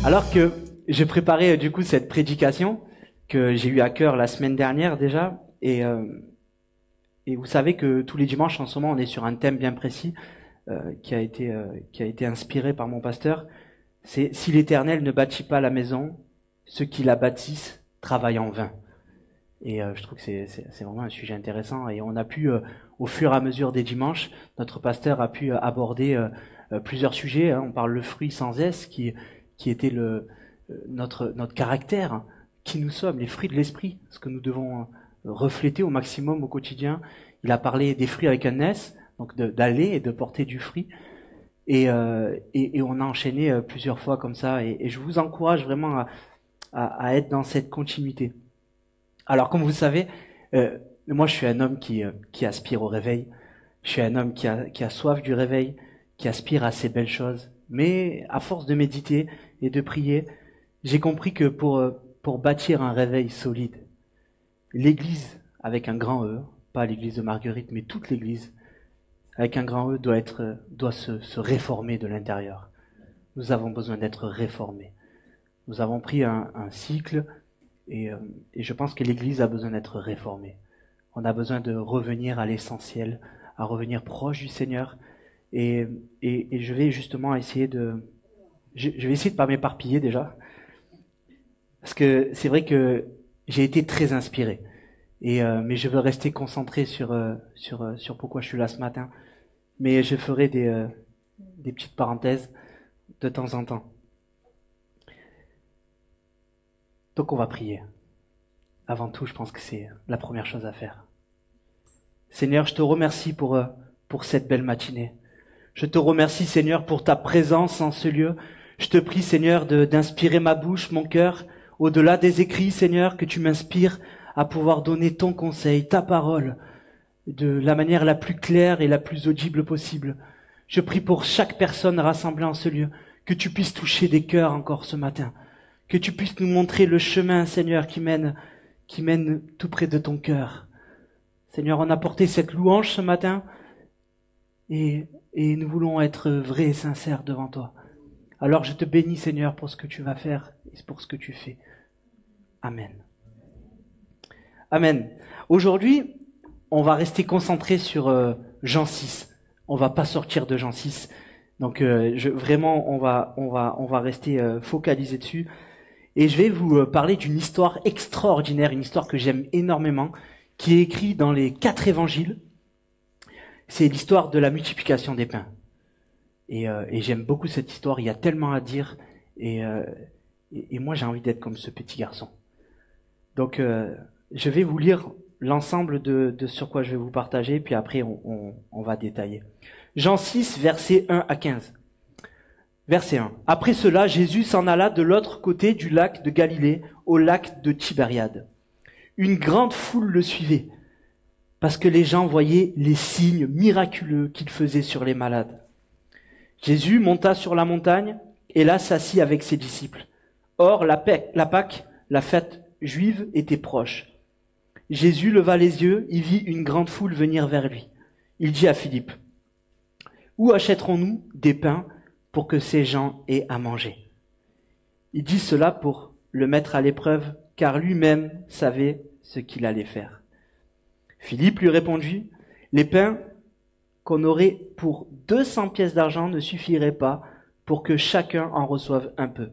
Alors que j'ai préparé du coup cette prédication que j'ai eu à cœur la semaine dernière déjà, et vous savez que tous les dimanches en ce moment on est sur un thème bien précis qui a été inspiré par mon pasteur. C'est si l'Éternel ne bâtit pas la maison, ceux qui la bâtissent travaillent en vain. Et je trouve que c'est vraiment un sujet intéressant, et on a pu au fur et à mesure des dimanches, notre pasteur a pu aborder plusieurs sujets. On parle le fruit sans S qui était notre caractère, qui nous sommes, les fruits de l'esprit, ce que nous devons refléter au maximum au quotidien. Il a parlé des fruits avec un S, donc d'aller et de porter du fruit. Et on a enchaîné plusieurs fois comme ça. Et je vous encourage vraiment à être dans cette continuité. Alors, comme vous le savez, moi je suis un homme qui aspire au réveil. Je suis un homme qui a soif du réveil, qui aspire à ces belles choses. Mais à force de méditer et de prier, j'ai compris que pour bâtir un réveil solide, l'Église avec un grand E, pas l'Église de Marguerite, mais toute l'Église avec un grand E doit se réformer de l'intérieur. Nous avons besoin d'être réformés. Nous avons pris un cycle et je pense que l'Église a besoin d'être réformée. On a besoin de revenir à l'essentiel, à revenir proche du Seigneur. Et je vais justement essayer je vais essayer de pas m'éparpiller déjà, parce que c'est vrai que j'ai été très inspiré, mais je veux rester concentré sur pourquoi je suis là ce matin. Mais je ferai des petites parenthèses de temps en temps. Donc on va prier. Avant tout, je pense que c'est la première chose à faire. Seigneur, je te remercie pour cette belle matinée. Je te remercie, Seigneur, pour ta présence en ce lieu. Je te prie, Seigneur, d'inspirer ma bouche, mon cœur, au-delà des écrits, Seigneur, que tu m'inspires à pouvoir donner ton conseil, ta parole, de la manière la plus claire et la plus audible possible. Je prie pour chaque personne rassemblée en ce lieu, que tu puisses toucher des cœurs encore ce matin, que tu puisses nous montrer le chemin, Seigneur, qui mène tout près de ton cœur. Seigneur, on a porté cette louange ce matin, et nous voulons être vrais et sincères devant toi. Alors je te bénis, Seigneur, pour ce que tu vas faire et pour ce que tu fais. Amen. Amen. Aujourd'hui, on va rester concentré sur Jean 6. On va pas sortir de Jean 6. Donc vraiment, on va rester focalisé dessus. Et je vais vous parler d'une histoire extraordinaire, une histoire que j'aime énormément, qui est écrite dans les 4 évangiles. C'est l'histoire de la multiplication des pains. Et j'aime beaucoup cette histoire, il y a tellement à dire, et moi j'ai envie d'être comme ce petit garçon. Donc je vais vous lire l'ensemble de sur quoi je vais vous partager, puis après on va détailler. Jean 6, versets 1 à 15. Verset 1. Après cela, Jésus s'en alla de l'autre côté du lac de Galilée, au lac de Tibériade. Une grande foule le suivait, parce que les gens voyaient les signes miraculeux qu'il faisait sur les malades. Jésus monta sur la montagne et là s'assit avec ses disciples. Or, la Pâque, la fête juive, était proche. Jésus leva les yeux, il vit une grande foule venir vers lui. Il dit à Philippe, « Où achèterons-nous des pains pour que ces gens aient à manger ?» Il dit cela pour le mettre à l'épreuve, car lui-même savait ce qu'il allait faire. Philippe lui répondit, « Les pains qu'on aurait pour 200 pièces d'argent ne suffiraient pas pour que chacun en reçoive un peu. »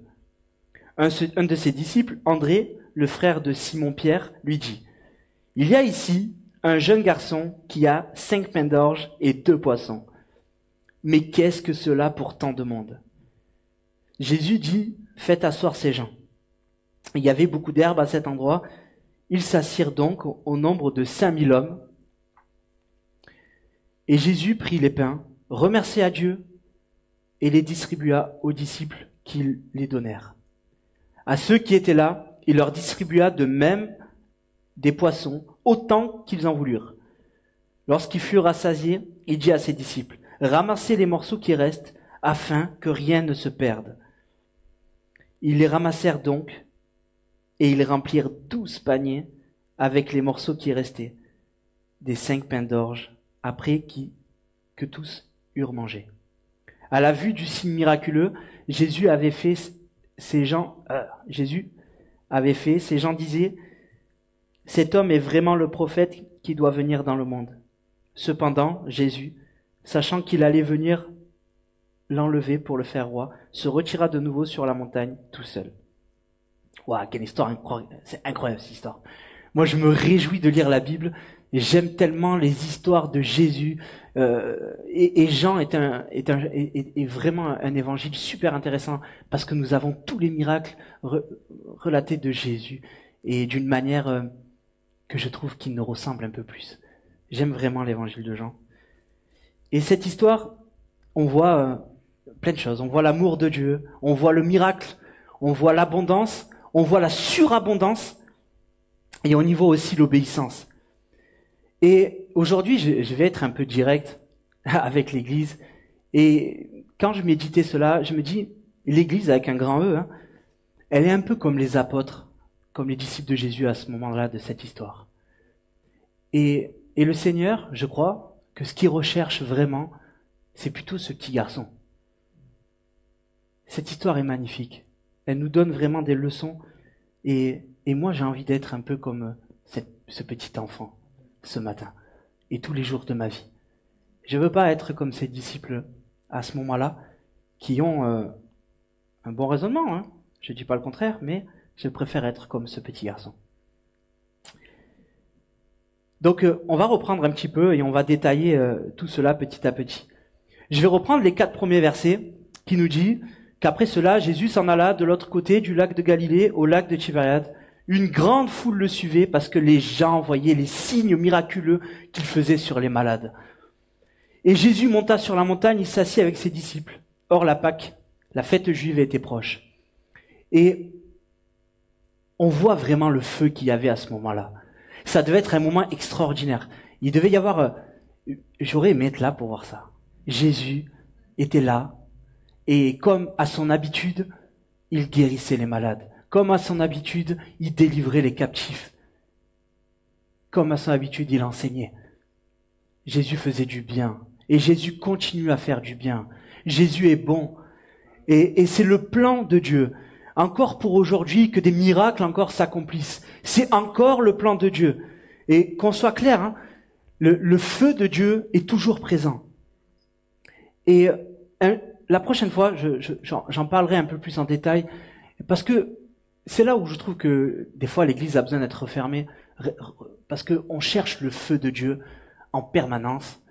Un de ses disciples, André, le frère de Simon-Pierre, lui dit, « Il y a ici un jeune garçon qui a 5 pains d'orge et 2 poissons. Mais qu'est-ce que cela pour tant de monde ?» Jésus dit, « Faites asseoir ces gens. » Il y avait beaucoup d'herbe à cet endroit. Ils s'assirent donc au nombre de 5000 hommes. Et Jésus prit les pains, remercia Dieu et les distribua aux disciples qui les donnèrent. À ceux qui étaient là, il leur distribua de même des poissons, autant qu'ils en voulurent. Lorsqu'ils furent rassasiés, il dit à ses disciples, « Ramassez les morceaux qui restent, afin que rien ne se perde. » Ils les ramassèrent donc, et ils remplirent 12 paniers avec les morceaux qui restaient, des 5 pains d'orge, après que tous eurent mangé. À la vue du signe miraculeux, Jésus avait fait, ces gens disaient, cet homme est vraiment le prophète qui doit venir dans le monde. Cependant, Jésus, sachant qu'il allait venir l'enlever pour le faire roi, se retira de nouveau sur la montagne tout seul. Waouh, quelle histoire incroyable. C'est incroyable cette histoire. Moi, je me réjouis de lire la Bible et j'aime tellement les histoires de Jésus. Et Jean est vraiment un évangile super intéressant parce que nous avons tous les miracles relatés de Jésus et d'une manière que je trouve qu'il nous ressemble un peu plus. J'aime vraiment l'évangile de Jean. Et cette histoire, on voit plein de choses. On voit l'amour de Dieu, on voit le miracle, on voit l'abondance, on voit la surabondance et on y voit aussi l'obéissance. Et aujourd'hui, je vais être un peu direct avec l'Église. Et quand je méditais cela, je me dis, l'Église avec un grand E, elle est un peu comme les apôtres, comme les disciples de Jésus à ce moment-là de cette histoire. Et le Seigneur, je crois que ce qu'il recherche vraiment, c'est plutôt ce petit garçon. Cette histoire est magnifique. Elle nous donne vraiment des leçons. Et moi, j'ai envie d'être un peu comme ce petit enfant ce matin et tous les jours de ma vie. Je ne veux pas être comme ces disciples à ce moment-là qui ont un bon raisonnement. Je ne dis pas le contraire, mais je préfère être comme ce petit garçon. Donc, on va reprendre un petit peu et on va détailler tout cela petit à petit. Je vais reprendre les 4 premiers versets qui nous disent qu'après cela, Jésus s'en alla de l'autre côté du lac de Galilée au lac de Tibériade. Une grande foule le suivait parce que les gens voyaient les signes miraculeux qu'il faisait sur les malades. Et Jésus monta sur la montagne, il s'assit avec ses disciples. Or, la Pâque, la fête juive était proche. Et on voit vraiment le feu qu'il y avait à ce moment-là. Ça devait être un moment extraordinaire. Il devait y avoir... J'aurais aimé être là pour voir ça. Jésus était là. Et comme à son habitude, il guérissait les malades. Comme à son habitude, il délivrait les captifs. Comme à son habitude, il enseignait. Jésus faisait du bien. Et Jésus continue à faire du bien. Jésus est bon. Et c'est le plan de Dieu. Encore pour aujourd'hui, que des miracles encore s'accomplissent. C'est encore le plan de Dieu. Et qu'on soit clair, le feu de Dieu est toujours présent. Et la prochaine fois, j'en parlerai un peu plus en détail, parce que c'est là où je trouve que des fois l'Église a besoin d'être refermée, parce qu'on cherche le feu de Dieu en permanence,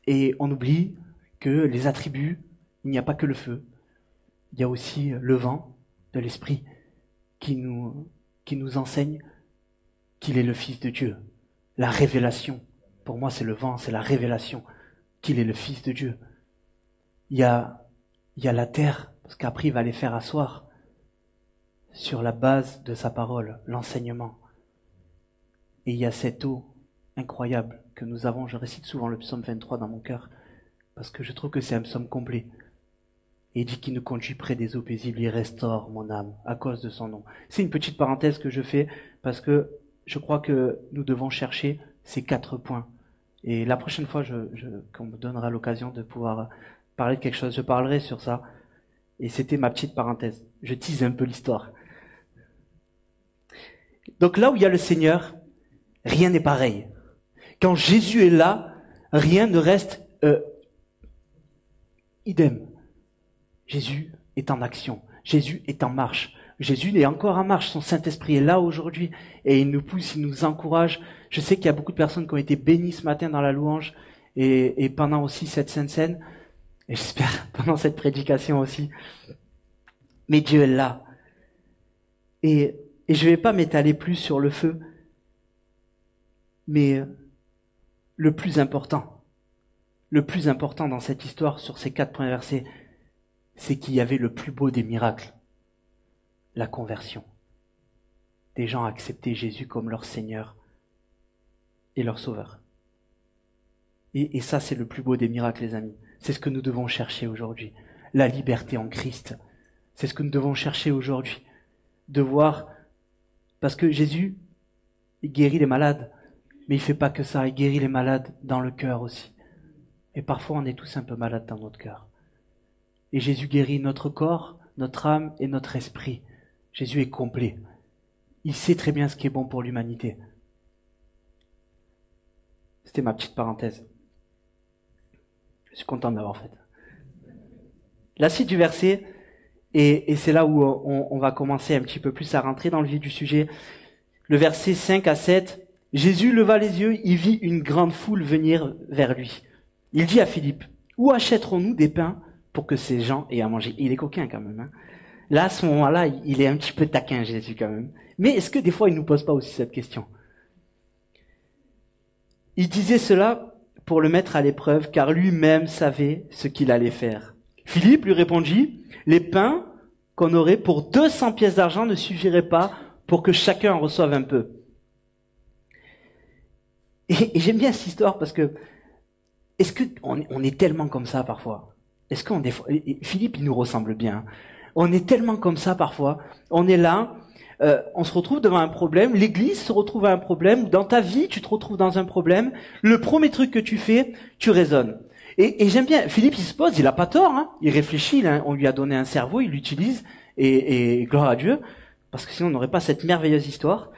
et on oublie que les attributs, il n'y a pas que le feu, il y a aussi le vent de l'Esprit qui nous enseigne qu'il est le Fils de Dieu. La révélation, pour moi c'est le vent, c'est la révélation qu'il est le Fils de Dieu. Il y a la terre, parce qu'après il va les faire asseoir sur la base de sa parole, l'enseignement. Et il y a cette eau incroyable que nous avons, je récite souvent le psaume 23 dans mon cœur, parce que je trouve que c'est un psaume complet. Et il dit qu'il nous conduit près des eaux paisibles, il restaure mon âme à cause de son nom. C'est une petite parenthèse que je fais, parce que je crois que nous devons chercher ces 4 points. Et la prochaine fois qu'on me donnera l'occasion de pouvoir parler de quelque chose, je parlerai sur ça. Et c'était ma petite parenthèse. Je tease un peu l'histoire. Donc là où il y a le Seigneur, rien n'est pareil. Quand Jésus est là, rien ne reste idem. Jésus est en action. Jésus est en marche. Jésus est encore en marche. Son Saint-Esprit est là aujourd'hui et il nous pousse, il nous encourage. Je sais qu'il y a beaucoup de personnes qui ont été bénies ce matin dans la louange et pendant aussi cette Sainte Seine. Et j'espère pendant cette prédication aussi. Mais Dieu est là. Et je ne vais pas m'étaler plus sur le feu. Mais le plus important dans cette histoire, sur ces 4 premiers versets, c'est qu'il y avait le plus beau des miracles, la conversion. Des gens acceptaient Jésus comme leur Seigneur et leur Sauveur. Et ça, c'est le plus beau des miracles, les amis. C'est ce que nous devons chercher aujourd'hui. La liberté en Christ. C'est ce que nous devons chercher aujourd'hui. De voir, parce que Jésus, Il guérit les malades. Mais il fait pas que ça, il guérit les malades dans le cœur aussi. Et parfois, on est tous un peu malades dans notre cœur. Et Jésus guérit notre corps, notre âme et notre esprit. Jésus est complet. Il sait très bien ce qui est bon pour l'humanité. C'était ma petite parenthèse. Je suis content de l'avoir faite. La suite du verset, et c'est là où on va commencer un petit peu plus à rentrer dans le vif du sujet. Le verset 5 à 7, Jésus leva les yeux, il vit une grande foule venir vers lui. Il dit à Philippe, où achèterons-nous des pains pour que ces gens aient à manger? Il est coquin quand même. Hein. Là, à ce moment-là, il est un petit peu taquin, Jésus quand même. Mais est-ce que des fois, il nous pose pas aussi cette question? Il disait cela pour le mettre à l'épreuve, car lui-même savait ce qu'il allait faire. Philippe lui répondit, les pains qu'on aurait pour 200 pièces d'argent ne suffiraient pas pour que chacun en reçoive un peu. Et j'aime bien cette histoire parce que est-ce que on est tellement comme ça parfois? Est-ce qu'on Philippe, il nous ressemble bien. On est tellement comme ça parfois. On est là, on se retrouve devant un problème. L'Église se retrouve à un problème. Dans ta vie, tu te retrouves dans un problème. Le premier truc que tu fais, tu raisonnes. Et j'aime bien. Philippe, il se pose, il a pas tort. Hein. Il réfléchit. On lui a donné un cerveau, il l'utilise. Et gloire à Dieu, parce que sinon on n'aurait pas cette merveilleuse histoire.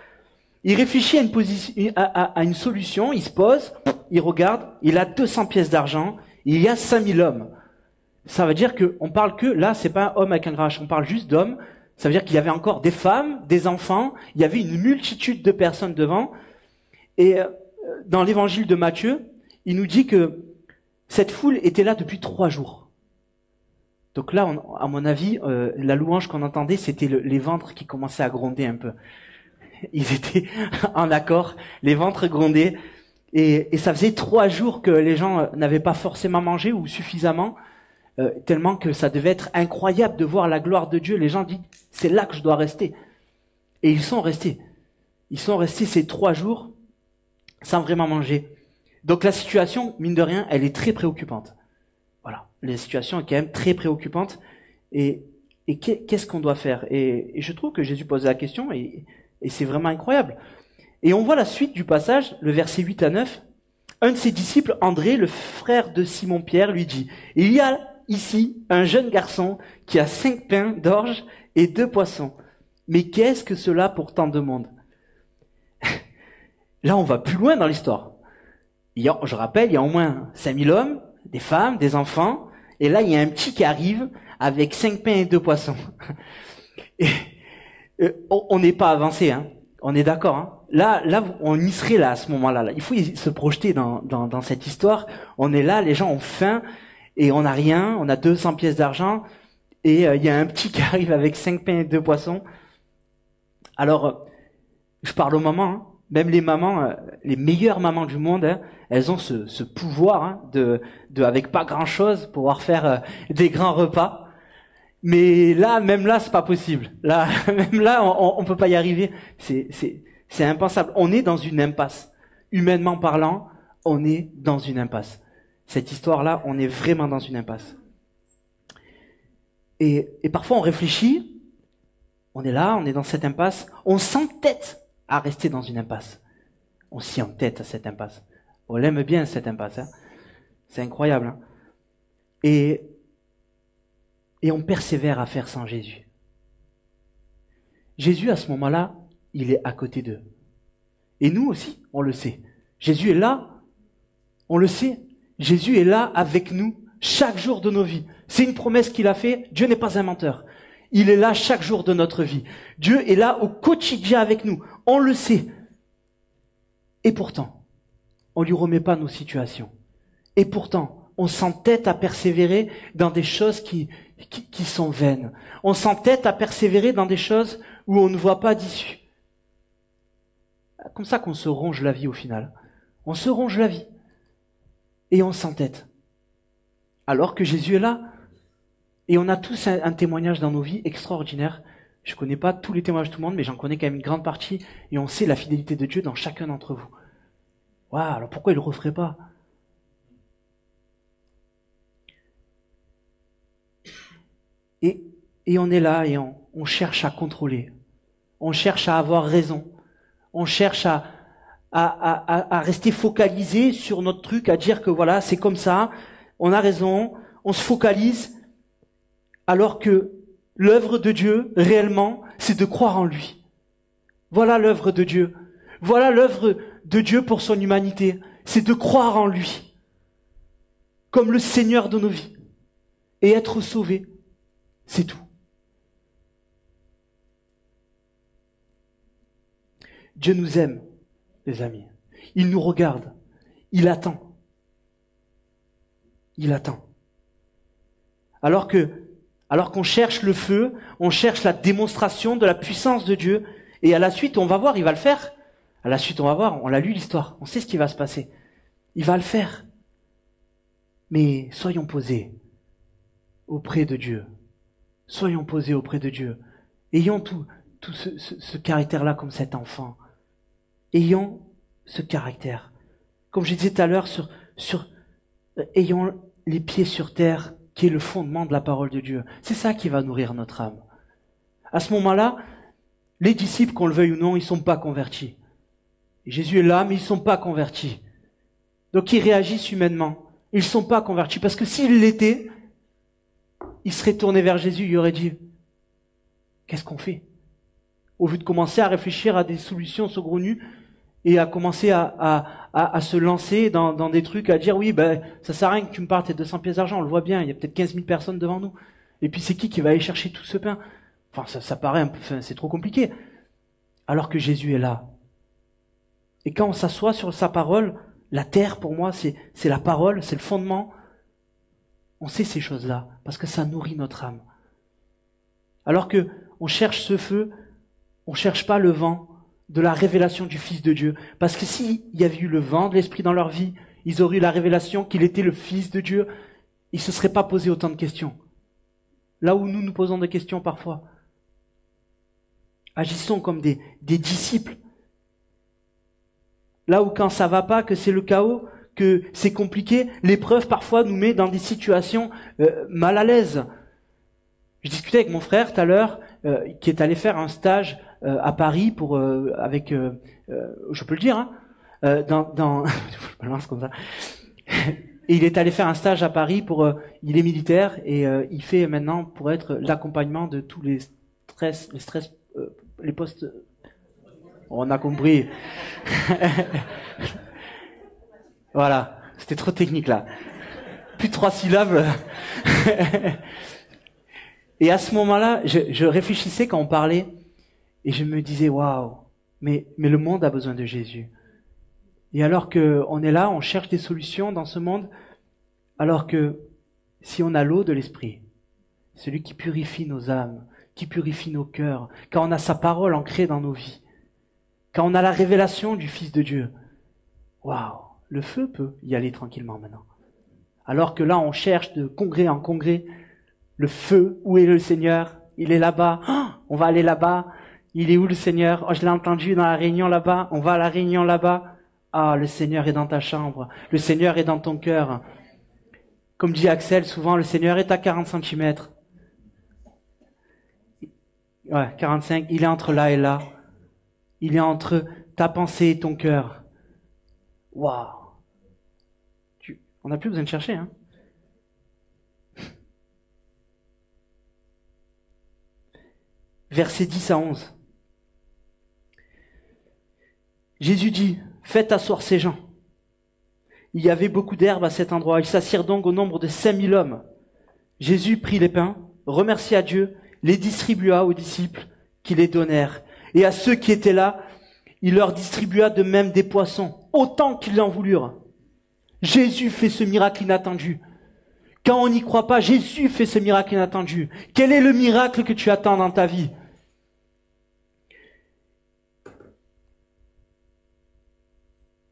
Il réfléchit à une solution, il se pose, il regarde, il a 200 pièces d'argent, il y a 5000 hommes. Ça veut dire qu'on parle que, là, c'est pas un homme avec un grand H, on parle juste d'hommes. Ça veut dire qu'il y avait encore des femmes, des enfants, il y avait une multitude de personnes devant. Et dans l'évangile de Matthieu, il nous dit que cette foule était là depuis 3 jours. Donc là, à mon avis, la louange qu'on entendait, c'était les ventres qui commençaient à gronder un peu. Ils étaient en accord, les ventres grondaient, et ça faisait 3 jours que les gens n'avaient pas forcément mangé ou suffisamment, tellement que ça devait être incroyable de voir la gloire de Dieu. Les gens disent, c'est là que je dois rester. Et ils sont restés. Ils sont restés ces 3 jours sans vraiment manger. Donc la situation, mine de rien, elle est très préoccupante. Voilà, la situation est quand même très préoccupante. Et qu'est-ce qu'on doit faire? Et je trouve que Jésus pose la question, et c'est vraiment incroyable. Et on voit la suite du passage, le verset 8 à 9. Un de ses disciples, André, le frère de Simon-Pierre, lui dit, il y a ici un jeune garçon qui a 5 pains d'orge et 2 poissons. Mais qu'est-ce que cela pour tant de monde? Là, on va plus loin dans l'histoire. Je rappelle, il y a au moins 5000 hommes, des femmes, des enfants, et là, il y a un petit qui arrive avec 5 pains et 2 poissons. Et, on n'est pas avancé, hein. On est d'accord, hein. Là, on y serait là à ce moment-là. Il faut se projeter dans cette histoire. On est là, les gens ont faim et on n'a rien. On a 200 pièces d'argent et il y a un petit qui arrive avec 5 pains et 2 poissons. Alors, je parle aux mamans, hein. Même les mamans, les meilleures mamans du monde, hein, elles ont ce pouvoir hein, de avec pas grand-chose pouvoir faire des grands repas. Mais là, même là, c'est pas possible. Là, même là, on peut pas y arriver. C'est impensable. On est dans une impasse. Humainement parlant, on est dans une impasse. Cette histoire-là, on est vraiment dans une impasse. Et parfois, on réfléchit. On est là, on est dans cette impasse. On s'entête à rester dans une impasse. On s'y entête à cette impasse. On l'aime bien, cette impasse. Hein. C'est incroyable. Hein. Et on persévère à faire sans Jésus. Jésus, à ce moment-là, il est à côté d'eux. Et nous aussi, on le sait. Jésus est là, on le sait. Jésus est là avec nous chaque jour de nos vies. C'est une promesse qu'il a faite. Dieu n'est pas un menteur. Il est là chaque jour de notre vie. Dieu est là au quotidien avec nous. On le sait. Et pourtant, on ne lui remet pas nos situations. Et pourtant, on s'entête à persévérer dans des choses qui sont vaines. On s'entête à persévérer dans des choses où on ne voit pas d'issue. Comme ça qu'on se ronge la vie au final. On se ronge la vie. Et on s'entête. Alors que Jésus est là. Et on a tous un témoignage dans nos vies extraordinaire. Je connais pas tous les témoignages de tout le monde, mais j'en connais quand même une grande partie. Et on sait la fidélité de Dieu dans chacun d'entre vous. Waouh, alors pourquoi il le referait pas? Et on est là et on cherche à contrôler. On cherche à avoir raison. On cherche à rester focalisé sur notre truc, à dire que voilà, c'est comme ça, on a raison, on se focalise, alors que l'œuvre de Dieu, réellement, c'est de croire en lui. Voilà l'œuvre de Dieu. Voilà l'œuvre de Dieu pour son humanité. C'est de croire en lui, comme le Seigneur de nos vies, et être sauvé. C'est tout. Dieu nous aime, les amis. Il nous regarde. Il attend. Il attend. Alors qu'on cherche le feu, on cherche la démonstration de la puissance de Dieu, et à la suite, on va voir, il va le faire. À la suite, on va voir, on l'a lu l'histoire, on sait ce qui va se passer. Il va le faire. Mais soyons posés auprès de Dieu. Soyons posés auprès de Dieu. Ayons tout ce caractère-là comme cet enfant. Ayons ce caractère. Comme je disais tout à l'heure, ayons les pieds sur terre, qui est le fondement de la parole de Dieu. C'est ça qui va nourrir notre âme. À ce moment-là, les disciples, qu'on le veuille ou non, ils ne sont pas convertis. Et Jésus est là, mais ils ne sont pas convertis. Donc ils réagissent humainement. Ils ne sont pas convertis. Parce que s'ils l'étaient, ils seraient tournés vers Jésus, ils auraient dit, qu'est-ce qu'on fait? Au lieu de commencer à réfléchir à des solutions saugrenues et à commencer à se lancer dans des trucs, à dire, oui, ben, ça sert à rien que tu me parles tes 200 pièces d'argent, on le voit bien, il y a peut-être 15 000 personnes devant nous. Et puis c'est qui va aller chercher tout ce pain? Enfin, ça paraît un peu, c'est trop compliqué. Alors que Jésus est là. Et quand on s'assoit sur sa parole, la terre, pour moi, c'est la parole, c'est le fondement. On sait ces choses-là, parce que ça nourrit notre âme. Alors que on cherche ce feu, on cherche pas le vent de la révélation du Fils de Dieu. Parce que s'il y avait eu le vent de l'Esprit dans leur vie, ils auraient eu la révélation qu'il était le Fils de Dieu, ils ne se seraient pas posé autant de questions. Là où nous nous posons des questions parfois. Agissons comme des disciples. Là où quand ça va pas, que c'est le chaos, que c'est compliqué, l'épreuve parfois nous met dans des situations mal à l'aise. Je discutais avec mon frère tout à l'heure, qui est allé faire un stage à Paris pour je peux le dire, hein, je me lance comme ça. Et il est allé faire un stage à Paris il est militaire et il fait maintenant pour être l'accompagnement de tous les stress, les postes. On a compris. Voilà, c'était trop technique là. Plus de 3 syllabes. Et à ce moment-là, je réfléchissais quand on parlait et je me disais waouh, mais le monde a besoin de Jésus. Et alors que on est là, on cherche des solutions dans ce monde, alors que si on a l'eau de l'esprit, celui qui purifie nos âmes, qui purifie nos cœurs, quand on a sa parole ancrée dans nos vies, quand on a la révélation du Fils de Dieu, waouh, le feu peut y aller tranquillement maintenant. Alors que là, on cherche de congrès en congrès, le feu, où est le Seigneur? Il est là-bas. Oh, on va aller là-bas. Il est où le Seigneur? Oh, je l'ai entendu dans la réunion là-bas. On va à la réunion là-bas. Ah, le Seigneur est dans ta chambre. Le Seigneur est dans ton cœur. Comme dit Axel, souvent, le Seigneur est à 40 centimètres. Ouais, 45. Il est entre là et là. Il est entre ta pensée et ton cœur. Waouh. On n'a plus besoin de chercher, hein. Versets 10 à 11. Jésus dit, faites asseoir ces gens. Il y avait beaucoup d'herbe à cet endroit. Ils s'assirent donc au nombre de 5000 hommes. Jésus prit les pains, remercia Dieu, les distribua aux disciples qui les donnèrent. Et à ceux qui étaient là, il leur distribua de même des poissons, autant qu'ils en voulurent. Jésus fait ce miracle inattendu. Quand on n'y croit pas, Jésus fait ce miracle inattendu. Quel est le miracle que tu attends dans ta vie?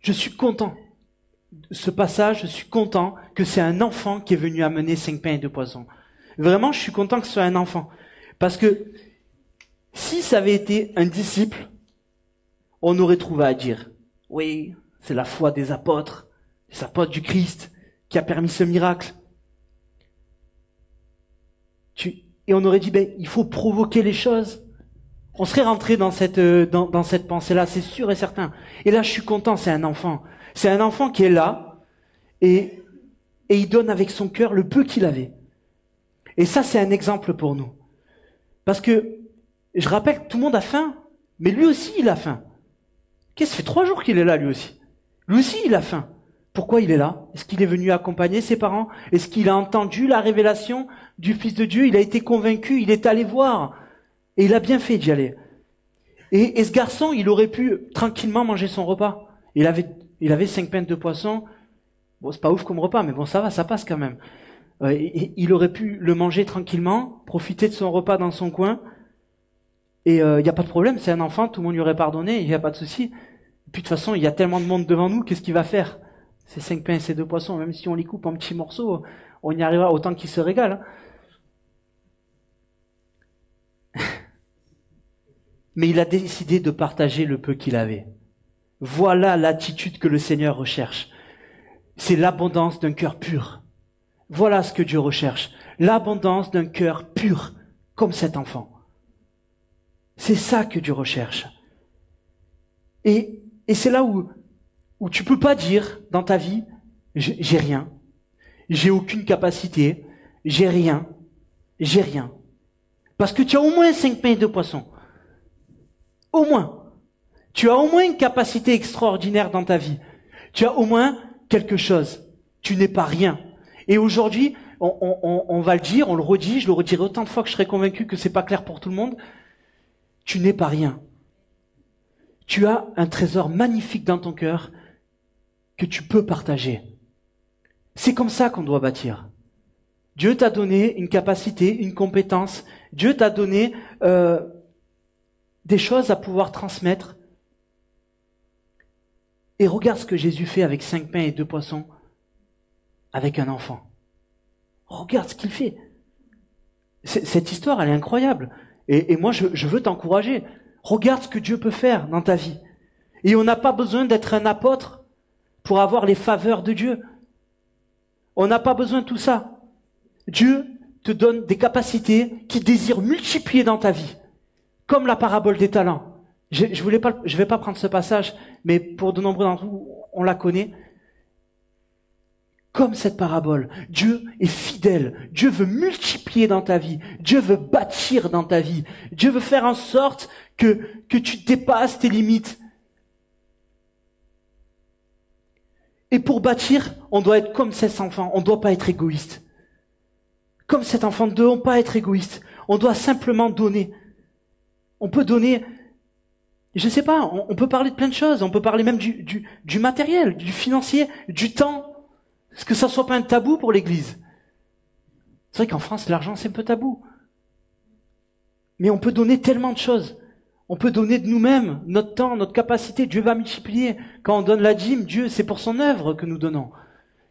Je suis content. Ce passage, je suis content que c'est un enfant qui est venu amener 5 pains et 2 poissons. Vraiment, je suis content que ce soit un enfant. Parce que si ça avait été un disciple, on aurait trouvé à dire, oui, c'est la foi des apôtres du Christ qui a permis ce miracle. Et on aurait dit, il faut provoquer les choses. On serait rentré dans cette pensée-là, c'est sûr et certain. Et là, je suis content, c'est un enfant. C'est un enfant qui est là, et il donne avec son cœur le peu qu'il avait. Et ça, c'est un exemple pour nous. Parce que, je rappelle que tout le monde a faim, mais lui aussi, il a faim. Qu'est-ce que ça fait 3 jours qu'il est là, lui aussi. Lui aussi, il a faim. Pourquoi il est là? Est-ce qu'il est venu accompagner ses parents? Est-ce qu'il a entendu la révélation du Fils de Dieu? Il a été convaincu, il est allé voir. Et il a bien fait d'y aller. Et ce garçon, il aurait pu tranquillement manger son repas. Il avait 5 pains de poisson. Bon, c'est pas ouf comme repas, mais bon, ça va, ça passe quand même. Il aurait pu le manger tranquillement, profiter de son repas dans son coin. Et il n'y a pas de problème, c'est un enfant, tout le monde lui aurait pardonné, il n'y a pas de souci. Et puis de toute façon, il y a tellement de monde devant nous, qu'est-ce qu'il va faire? Ces 5 pains et ces 2 poissons, même si on les coupe en petits morceaux, on y arrivera autant qu'il se régale. Mais il a décidé de partager le peu qu'il avait. Voilà l'attitude que le Seigneur recherche. C'est l'abondance d'un cœur pur. Voilà ce que Dieu recherche. L'abondance d'un cœur pur, comme cet enfant. C'est ça que Dieu recherche. Et c'est là où tu peux pas dire dans ta vie, j'ai rien, j'ai aucune capacité, j'ai rien. Parce que tu as au moins 5 pains et 2 poissons. Au moins. Tu as au moins une capacité extraordinaire dans ta vie. Tu as au moins quelque chose. Tu n'es pas rien. Et aujourd'hui, on va le dire, on le redit, je le redirai autant de fois que je serai convaincu que c'est pas clair pour tout le monde. Tu n'es pas rien. Tu as un trésor magnifique dans ton cœur que tu peux partager. C'est comme ça qu'on doit bâtir. Dieu t'a donné une capacité, une compétence. Dieu t'a donné des choses à pouvoir transmettre. Et regarde ce que Jésus fait avec 5 pains et 2 poissons avec un enfant. Regarde ce qu'il fait. Cette histoire, elle est incroyable. Et moi, je veux t'encourager. Regarde ce que Dieu peut faire dans ta vie. Et on n'a pas besoin d'être un apôtre pour avoir les faveurs de Dieu. On n'a pas besoin de tout ça. Dieu te donne des capacités qu'il désire multiplier dans ta vie. Comme la parabole des talents. Je vais pas prendre ce passage, mais pour de nombreux d'entre vous, on la connaît. Comme cette parabole, Dieu est fidèle. Dieu veut multiplier dans ta vie. Dieu veut bâtir dans ta vie. Dieu veut faire en sorte que tu dépasses tes limites. Et pour bâtir, on doit être comme cet enfant. On ne doit pas être égoïste. Comme cet enfant, nous ne devons pas être égoïste. On doit simplement donner. On peut donner, je sais pas, on peut parler de plein de choses. On peut parler même du matériel, du financier, du temps. Est-ce que ça soit pas un tabou pour l'Église? C'est vrai qu'en France, l'argent, c'est un peu tabou. Mais on peut donner tellement de choses. On peut donner de nous-mêmes, notre temps, notre capacité. Dieu va multiplier. Quand on donne la dîme, Dieu, c'est pour son œuvre que nous donnons.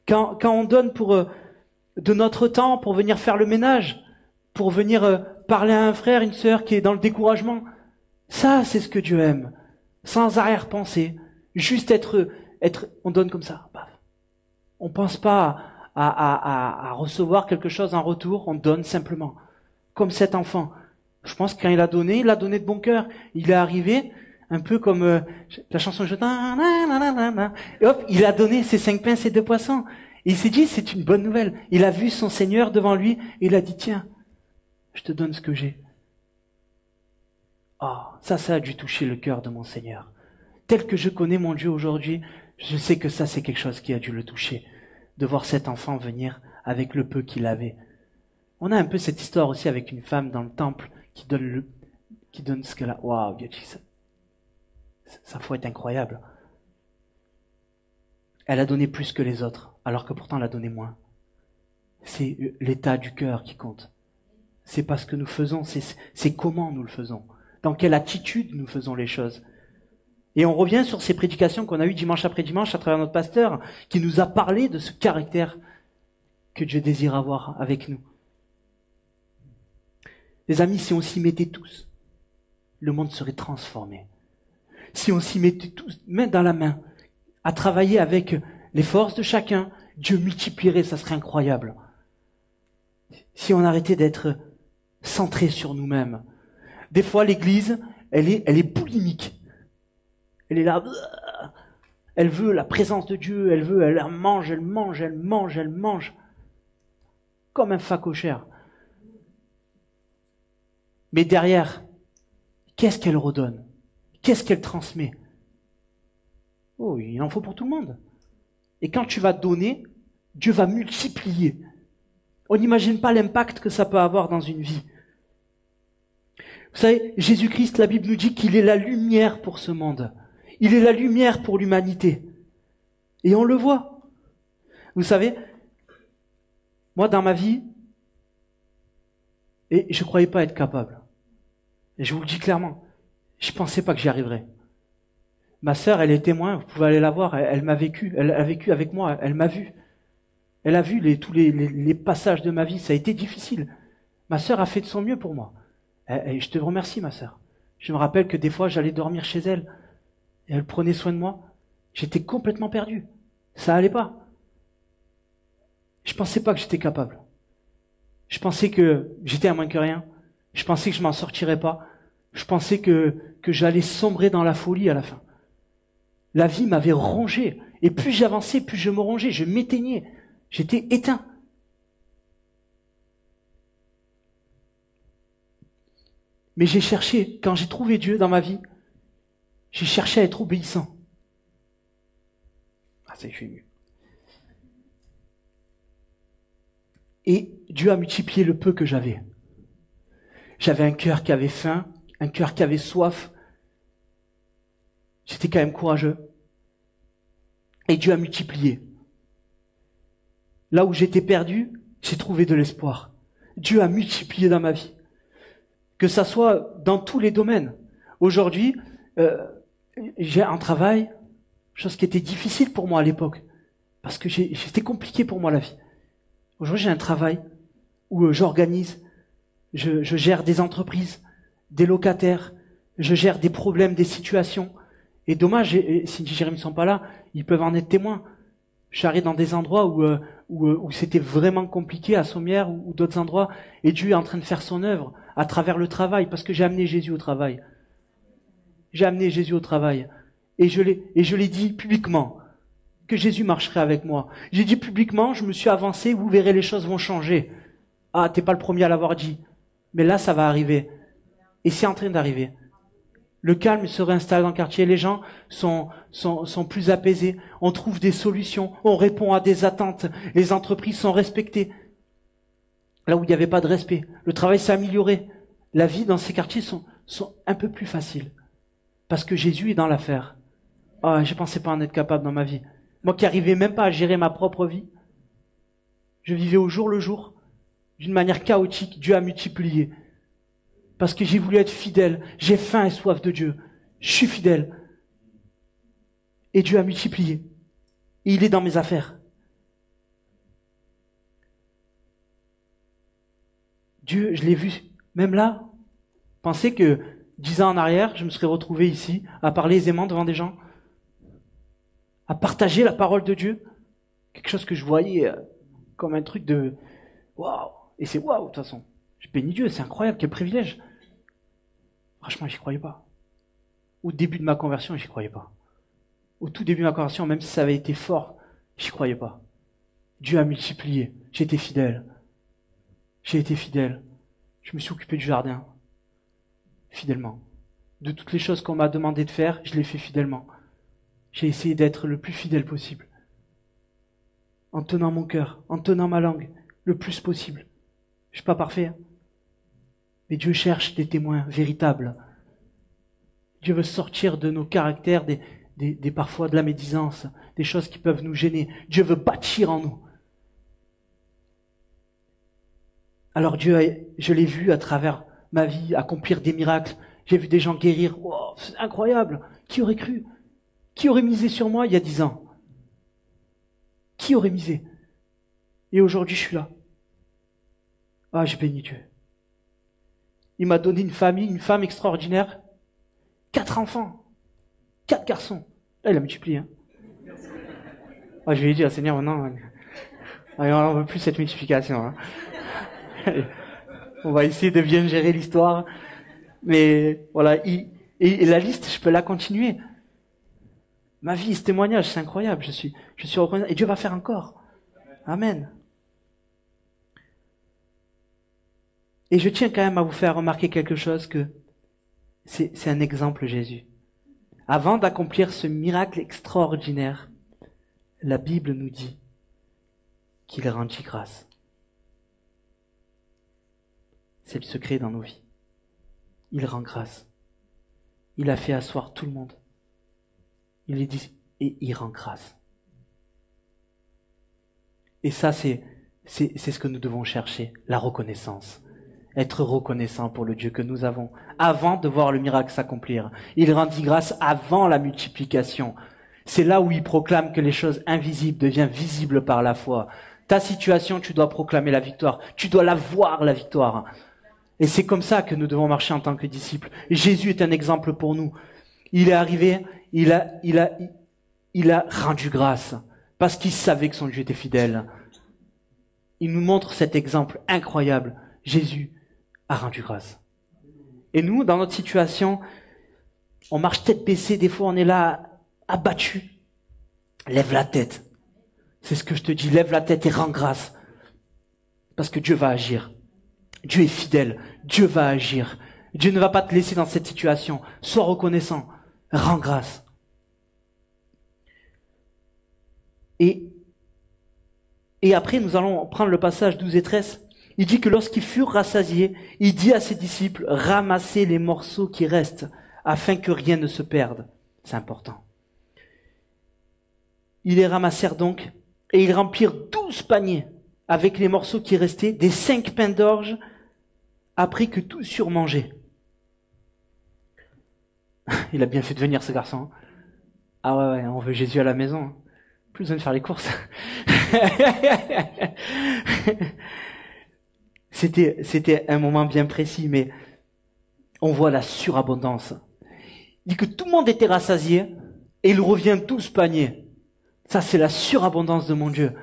Quand on donne de notre temps pour venir faire le ménage, pour venir parler à un frère, une sœur qui est dans le découragement, ça, c'est ce que Dieu aime. Sans arrière-pensée. Juste on donne comme ça. Paf. On pense pas à recevoir quelque chose en retour, on donne simplement. Comme cet enfant. Je pense que quand il a donné de bon cœur. Il est arrivé, un peu comme la chanson je et hop, il a donné ses 5 pains, ses 2 poissons. Et il s'est dit, c'est une bonne nouvelle. Il a vu son Seigneur devant lui, et il a dit, tiens, je te donne ce que j'ai. Ah, ça a dû toucher le cœur de mon Seigneur. Tel que je connais mon Dieu aujourd'hui, je sais que ça, c'est quelque chose qui a dû le toucher. De voir cet enfant venir avec le peu qu'il avait. On a un peu cette histoire aussi avec une femme dans le temple qui donne ce qu'elle a. Waouh, ça faut être incroyable. Elle a donné plus que les autres, alors que pourtant elle a donné moins. C'est l'état du cœur qui compte. C'est pas ce que nous faisons, c'est comment nous le faisons. Dans quelle attitude nous faisons les choses. Et on revient sur ces prédications qu'on a eues dimanche après dimanche à travers notre pasteur, qui nous a parlé de ce caractère que Dieu désire avoir avec nous. Les amis, si on s'y mettait tous, le monde serait transformé. Si on s'y mettait tous, main dans la main, à travailler avec les forces de chacun, Dieu multiplierait, ça serait incroyable. Si on arrêtait d'être centré sur nous-mêmes. Des fois, l'Église, elle est boulimique. Elle est là, elle veut la présence de Dieu, elle mange, comme un phacochère. Mais derrière, qu'est-ce qu'elle redonne? Qu'est-ce qu'elle transmet? Oh, il en faut pour tout le monde. Et quand tu vas donner, Dieu va multiplier. On n'imagine pas l'impact que ça peut avoir dans une vie. Vous savez, Jésus-Christ, la Bible nous dit qu'il est la lumière pour ce monde. Il est la lumière pour l'humanité. Et on le voit. Vous savez, moi dans ma vie, et je ne croyais pas être capable. Et je vous le dis clairement, je ne pensais pas que j'y arriverais. Ma sœur, elle est témoin, vous pouvez aller la voir, elle m'a vécu, elle a vécu avec moi, elle m'a vu. Elle a vu tous les passages de ma vie, ça a été difficile. Ma sœur a fait de son mieux pour moi. Et je te remercie, ma sœur. Je me rappelle que des fois, j'allais dormir chez elle, et elle prenait soin de moi. J'étais complètement perdu. Ça allait pas. Je pensais pas que j'étais capable. Je pensais que j'étais à moins que rien. Je pensais que je m'en sortirais pas. Je pensais que j'allais sombrer dans la folie à la fin. La vie m'avait rongé. Et plus j'avançais, plus je me rongeais. Je m'éteignais. J'étais éteint. Mais j'ai cherché, quand j'ai trouvé Dieu dans ma vie, j'ai cherché à être obéissant. Ah, ça y est, je suis ému. Et Dieu a multiplié le peu que j'avais. J'avais un cœur qui avait faim, un cœur qui avait soif. J'étais quand même courageux. Et Dieu a multiplié. Là où j'étais perdu, j'ai trouvé de l'espoir. Dieu a multiplié dans ma vie. Que ça soit dans tous les domaines. Aujourd'hui, j'ai un travail, chose qui était difficile pour moi à l'époque. Parce que c'était compliqué pour moi la vie. Aujourd'hui, j'ai un travail où j'organise, je gère des entreprises, des locataires, je gère des problèmes, des situations. Et dommage, si Jérémy ne sont pas là, ils peuvent en être témoins. Je suis arrivé dans des endroits où c'était vraiment compliqué, à Sommières ou d'autres endroits, et Dieu est en train de faire son œuvre à travers le travail, parce que j'ai amené Jésus au travail. J'ai amené Jésus au travail. Et je l'ai dit publiquement, que Jésus marcherait avec moi. J'ai dit publiquement, je me suis avancé, vous verrez, les choses vont changer. Ah, t'es pas le premier à l'avoir dit. Mais là, ça va arriver. Et c'est en train d'arriver. Le calme se réinstalle dans le quartier. Les gens sont plus apaisés. On trouve des solutions. On répond à des attentes. Les entreprises sont respectées. Là où il n'y avait pas de respect. Le travail s'est amélioré. La vie dans ces quartiers sont un peu plus faciles. Parce que Jésus est dans l'affaire. Ah, je pensais pas en être capable dans ma vie. Moi qui arrivais même pas à gérer ma propre vie. Je vivais au jour le jour. D'une manière chaotique. Dieu a multiplié. Parce que j'ai voulu être fidèle. J'ai faim et soif de Dieu. Je suis fidèle. Et Dieu a multiplié. Et il est dans mes affaires. Dieu, je l'ai vu, même là. Pensez que 10 ans en arrière, je me serais retrouvé ici, à parler aisément devant des gens, à partager la parole de Dieu. Quelque chose que je voyais comme un truc de waouh. Et c'est waouh, de toute façon. Je bénis Dieu, c'est incroyable, quel privilège. Franchement, j'y croyais pas. Au début de ma conversion, j'y croyais pas. Au tout début de ma conversion, même si ça avait été fort, j'y croyais pas. Dieu a multiplié. J'ai été fidèle. J'ai été fidèle. Je me suis occupé du jardin. Fidèlement. De toutes les choses qu'on m'a demandé de faire, je l'ai fait fidèlement. J'ai essayé d'être le plus fidèle possible. En tenant mon cœur, en tenant ma langue, le plus possible. Je suis pas parfait. Hein. Mais Dieu cherche des témoins véritables. Dieu veut sortir de nos caractères, parfois de la médisance, des choses qui peuvent nous gêner. Dieu veut bâtir en nous. Alors Dieu, je l'ai vu à travers ma vie accomplir des miracles. J'ai vu des gens guérir. Wow, c'est incroyable. Qui aurait cru? Qui aurait misé sur moi il y a 10 ans? Qui aurait misé? Et aujourd'hui, je suis là. Ah, je bénis Dieu. Il m'a donné une famille, une femme extraordinaire. 4 enfants. 4 garçons. Là, il a multiplié. Hein. Ah, je lui ai dit, Seigneur, maintenant, on n'en veut plus cette multiplication. Hein. On va essayer de bien gérer l'histoire. Mais voilà, Et la liste, je peux la continuer. Ma vie, ce témoignage, c'est incroyable. Je suis reconnaissant. Et Dieu va faire encore. Amen. Et je tiens quand même à vous faire remarquer quelque chose, que c'est un exemple, Jésus. Avant d'accomplir ce miracle extraordinaire, la Bible nous dit qu'il rendit grâce. C'est le secret dans nos vies. Il rend grâce. Il a fait asseoir tout le monde. Il est dit, et il rend grâce. Et ça, c'est ce que nous devons chercher, la reconnaissance. Être reconnaissant pour le Dieu que nous avons, avant de voir le miracle s'accomplir. Il rendit grâce avant la multiplication. C'est là où il proclame que les choses invisibles deviennent visibles par la foi. Ta situation, tu dois proclamer la victoire. Tu dois la voir, la victoire. Et c'est comme ça que nous devons marcher en tant que disciples. Et Jésus est un exemple pour nous. Il est arrivé, il a rendu grâce, parce qu'il savait que son Dieu était fidèle. Il nous montre cet exemple incroyable. Jésus a rendu grâce. Et nous, dans notre situation, on marche tête baissée, des fois on est là, abattu. Lève la tête. C'est ce que je te dis, lève la tête et rends grâce. Parce que Dieu va agir. Dieu est fidèle. Dieu va agir. Dieu ne va pas te laisser dans cette situation. Sois reconnaissant. Rends grâce. Et après, nous allons prendre le passage 12 et 13. Il dit que lorsqu'ils furent rassasiés, il dit à ses disciples, ramassez les morceaux qui restent, afin que rien ne se perde. C'est important. Ils les ramassèrent donc, et ils remplirent 12 paniers, avec les morceaux qui restaient, des 5 pains d'orge, après que tous eurent mangé. Il a bien fait de venir, ce garçon. Ah ouais, on veut Jésus à la maison. Plus besoin de faire les courses. C'était un moment bien précis, mais on voit la surabondance. Il dit que tout le monde était rassasié, et il revient 12 paniers. Ça, c'est la surabondance de mon Dieu.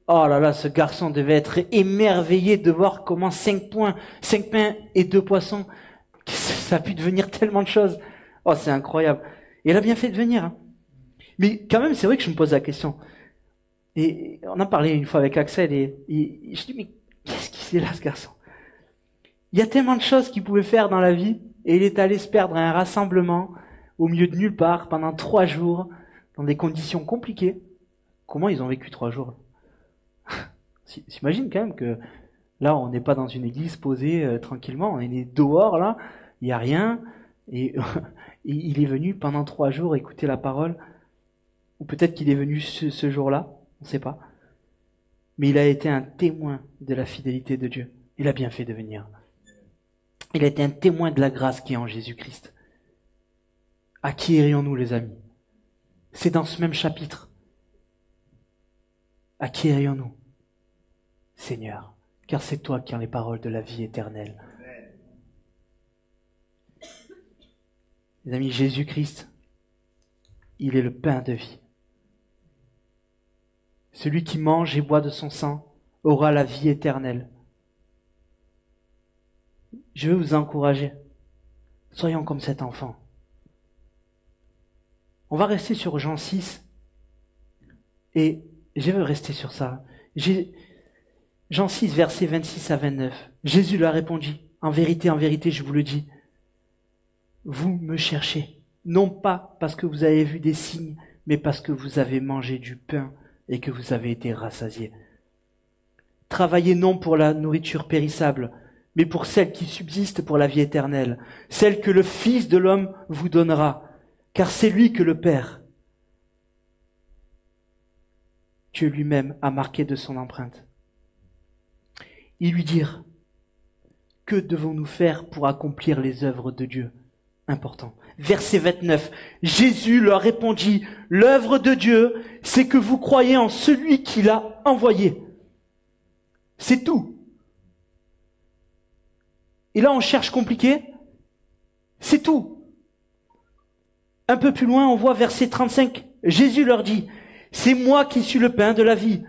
Oh là là, ce garçon devait être émerveillé de voir comment 5 pains et 2 poissons, ça a pu devenir tellement de choses. Oh, c'est incroyable. Et il a bien fait de venir. Hein. Mais quand même, c'est vrai que je me pose la question. Et on a parlé une fois avec Axel, et je dis, mais qu'est-ce qu'il sait là, ce garçon? Il y a tellement de choses qu'il pouvait faire dans la vie, et il est allé se perdre à un rassemblement, au milieu de nulle part, pendant 3 jours, dans des conditions compliquées. Comment ils ont vécu 3 jours? S'imagine quand même que là, on n'est pas dans une église posée tranquillement, on est dehors là, il n'y a rien, et il est venu pendant 3 jours écouter la parole, ou peut-être qu'il est venu ce jour-là, on ne sait pas. Mais il a été un témoin de la fidélité de Dieu. Il a bien fait de venir. Il a été un témoin de la grâce qui est en Jésus-Christ. À qui irions-nous, les amis? C'est dans ce même chapitre. À qui irions-nous? Seigneur, car c'est toi qui as les paroles de la vie éternelle. Les amis, Jésus-Christ, il est le pain de vie. Celui qui mange et boit de son sang aura la vie éternelle. Je veux vous encourager. Soyons comme cet enfant. On va rester sur Jean 6. Et je veux rester sur ça. Jean 6, versets 26 à 29. Jésus leur répondit, en vérité, je vous le dis, vous me cherchez, non pas parce que vous avez vu des signes, mais parce que vous avez mangé du pain et que vous avez été rassasiés. Travaillez non pour la nourriture périssable, mais pour celle qui subsiste pour la vie éternelle, celle que le Fils de l'homme vous donnera, car c'est lui que le Père, Dieu lui-même, a marqué de son empreinte. Ils lui dirent, que devons-nous faire pour accomplir les œuvres de Dieu? Important. Verset 29. Jésus leur répondit, l'œuvre de Dieu, c'est que vous croyez en celui qui l'a envoyé. C'est tout. Et là, on cherche compliqué. C'est tout. Un peu plus loin, on voit verset 35. Jésus leur dit, c'est moi qui suis le pain de la vie.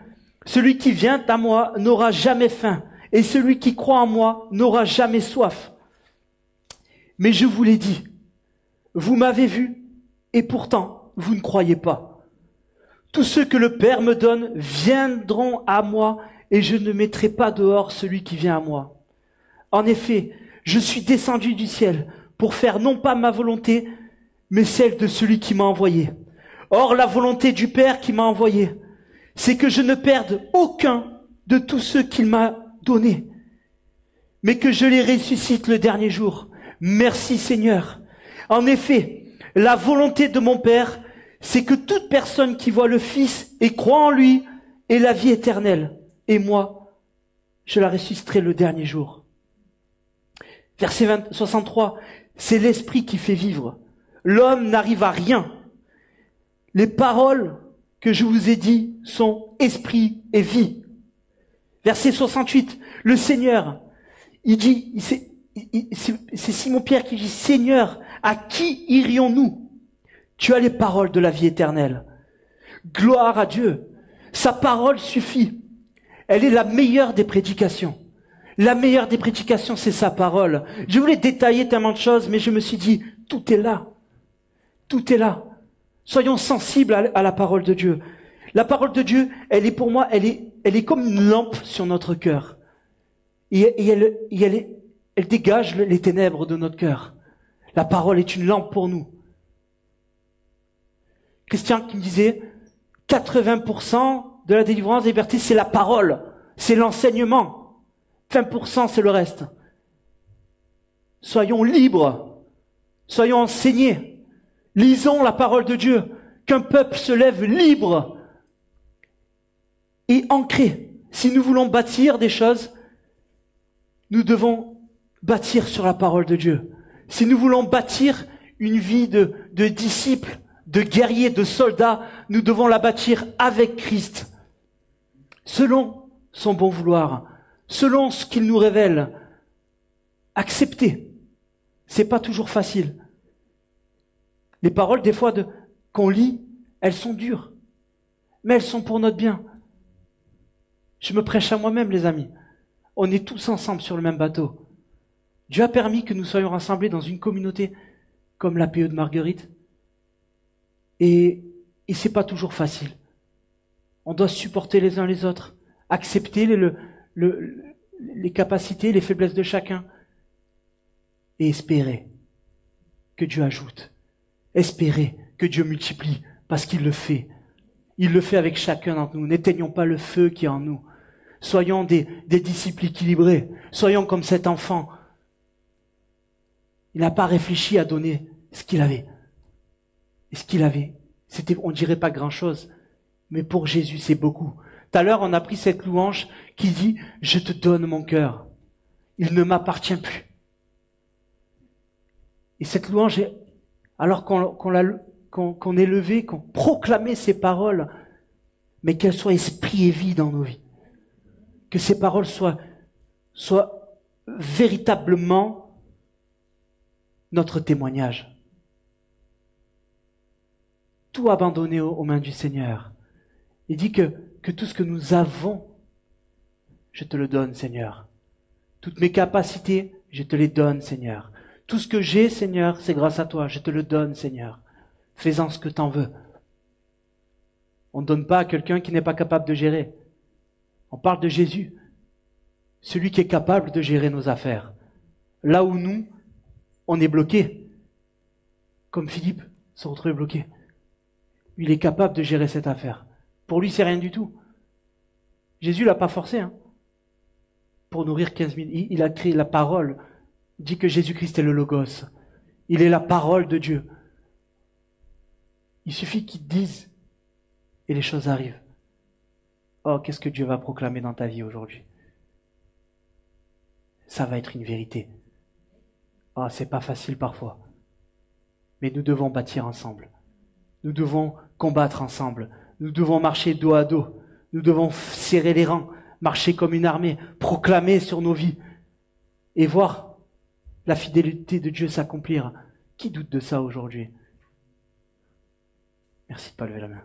Celui qui vient à moi n'aura jamais faim, et celui qui croit en moi n'aura jamais soif. Mais je vous l'ai dit, Vous m'avez vu, et pourtant, vous ne croyez pas. Tous ceux que le Père me donne viendront à moi, et je ne mettrai pas dehors celui qui vient à moi. En effet, je suis descendu du ciel pour faire non pas ma volonté, mais celle de celui qui m'a envoyé. Or, la volonté du Père qui m'a envoyé, c'est que je ne perde aucun de tous ceux qu'il m'a donnés, mais que je les ressuscite le dernier jour. Merci Seigneur. En effet, la volonté de mon Père, c'est que toute personne qui voit le Fils et croit en lui ait la vie éternelle. Et moi, je la ressusciterai le dernier jour. Verset 63, c'est l'Esprit qui fait vivre. L'homme n'arrive à rien. Les paroles que je vous ai dites sont esprit et vie. Verset 68, le Seigneur, il dit, c'est Simon-Pierre qui dit, Seigneur, à qui irions-nous? Tu as les paroles de la vie éternelle. Gloire à Dieu. Sa parole suffit. Elle est la meilleure des prédications. La meilleure des prédications, c'est sa parole. Je voulais détailler tellement de choses, mais je me suis dit, tout est là. Tout est là. Soyons sensibles à la parole de Dieu. La parole de Dieu, elle est pour moi, elle est comme une lampe sur notre cœur. Et elle dégage les ténèbres de notre cœur. La parole est une lampe pour nous. Christian qui me disait, 80% de la délivrance, des libertés, c'est la parole, c'est l'enseignement. 20% c'est le reste. Soyons libres, soyons enseignés, lisons la parole de Dieu, qu'un peuple se lève libre et ancré. Si nous voulons bâtir des choses, nous devons bâtir sur la parole de Dieu. Si nous voulons bâtir une vie de disciples, de guerriers, de soldats, nous devons la bâtir avec Christ, selon son bon vouloir, selon ce qu'il nous révèle. Accepter, c'est pas toujours facile. Les paroles, des fois, qu'on lit, elles sont dures, mais elles sont pour notre bien. Je me prêche à moi-même, les amis. On est tous ensemble sur le même bateau. Dieu a permis que nous soyons rassemblés dans une communauté comme l'APE de Marguerite. Et c'est pas toujours facile. On doit supporter les uns les autres, accepter les capacités, les faiblesses de chacun, et espérer que Dieu ajoute, espérer que Dieu multiplie, parce qu'il le fait. Il le fait avec chacun d'entre nous. N'éteignons pas le feu qui est en nous. Soyons des disciples équilibrés. Soyons comme cet enfant. Il n'a pas réfléchi à donner ce qu'il avait. Et ce qu'il avait, c'était, on dirait pas grand-chose, mais pour Jésus, c'est beaucoup. Tout à l'heure, on a pris cette louange qui dit « Je te donne mon cœur. Il ne m'appartient plus. » Et cette louange, alors qu'on est levé, qu'on proclamait ces paroles, mais qu'elles soient esprit et vie dans nos vies. Que ces paroles soient véritablement notre témoignage. Tout abandonné aux mains du Seigneur. Il dit que tout ce que nous avons, je te le donne, Seigneur. Toutes mes capacités, je te les donne, Seigneur. Tout ce que j'ai, Seigneur, c'est grâce à toi. Je te le donne, Seigneur. Fais-en ce que t'en veux. On ne donne pas à quelqu'un qui n'est pas capable de gérer. On parle de Jésus, celui qui est capable de gérer nos affaires. Là où nous, on est bloqué, comme Philippe se retrouvait bloqué. Il est capable de gérer cette affaire. Pour lui, c'est rien du tout. Jésus l'a pas forcé, pour nourrir 15 000. Il a créé la parole. Il dit que Jésus-Christ est le Logos. Il est la parole de Dieu. Il suffit qu'il dise et les choses arrivent. Oh, qu'est-ce que Dieu va proclamer dans ta vie aujourd'hui? Ça va être une vérité. Oh, c'est pas facile parfois. Mais nous devons bâtir ensemble. Nous devons combattre ensemble. Nous devons marcher dos à dos. Nous devons serrer les rangs, marcher comme une armée, proclamer sur nos vies et voir la fidélité de Dieu s'accomplir. Qui doute de ça aujourd'hui? Merci de pas lever la main.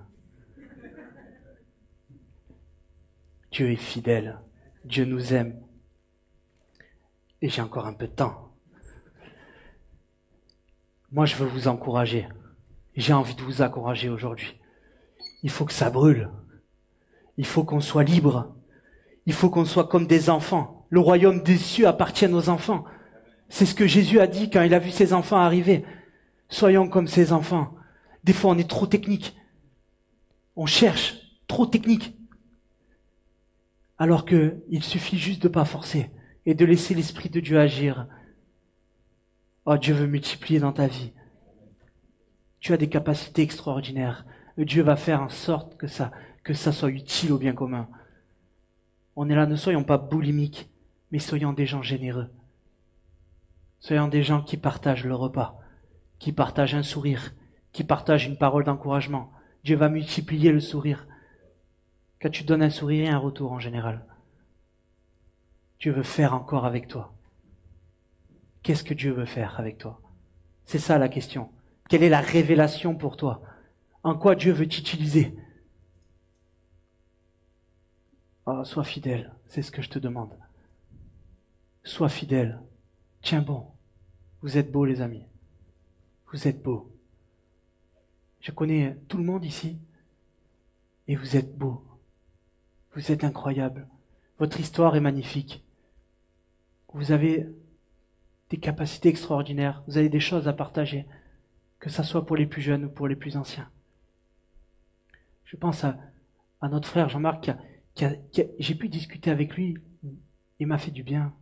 Dieu est fidèle. Dieu nous aime. Et j'ai encore un peu de temps. Moi, je veux vous encourager. J'ai envie de vous encourager aujourd'hui. Il faut que ça brûle. Il faut qu'on soit libre. Il faut qu'on soit comme des enfants. Le royaume des cieux appartient aux enfants. C'est ce que Jésus a dit quand il a vu ses enfants arriver. Soyons comme ces enfants. Des fois, on est trop technique. On cherche trop technique. Alors que il suffit juste de pas forcer et de laisser l'Esprit de Dieu agir. Oh, Dieu veut multiplier dans ta vie. Tu as des capacités extraordinaires. Dieu va faire en sorte que ça soit utile au bien commun. On est là, ne soyons pas boulimiques, mais soyons des gens généreux. Soyons des gens qui partagent le repas, qui partagent un sourire, qui partagent une parole d'encouragement. Dieu va multiplier le sourire. Quand tu donnes un sourire et un retour en général. Dieu veut faire encore avec toi. Qu'est-ce que Dieu veut faire avec toi? C'est ça la question. Quelle est la révélation pour toi? En quoi Dieu veut t'utiliser? Oh, sois fidèle, c'est ce que je te demande. Sois fidèle. Tiens bon. Vous êtes beaux les amis. Vous êtes beaux. Je connais tout le monde ici. Et vous êtes beaux. Vous êtes incroyables. Votre histoire est magnifique. Vous avez des capacités extraordinaires. Vous avez des choses à partager. Que ça soit pour les plus jeunes ou pour les plus anciens. Je pense à notre frère Jean-Marc j'ai pu discuter avec lui. Il m'a fait du bien.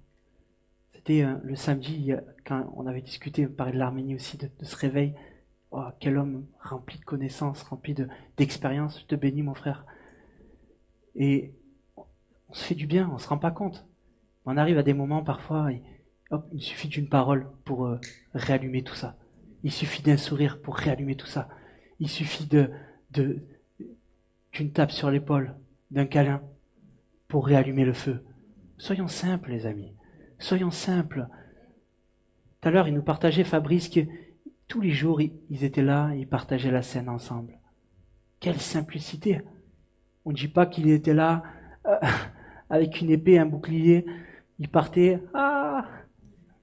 C'était le samedi, quand on avait discuté, on parlait de l'Arménie aussi, de ce réveil. Oh, quel homme rempli de connaissances, rempli d'expérience. Je te bénis, mon frère. Et on se fait du bien, on ne se rend pas compte. On arrive à des moments parfois, et, hop, il suffit d'une parole pour réallumer tout ça. Il suffit d'un sourire pour réallumer tout ça. Il suffit d'une tape sur l'épaule, d'un câlin pour réallumer le feu. Soyons simples, les amis. Soyons simples. Tout à l'heure, il nous partageait, Fabrice, que tous les jours, ils étaient là, ils partageaient la scène ensemble. Quelle simplicité! On ne dit pas qu'il était là avec une épée, un bouclier. Il partait,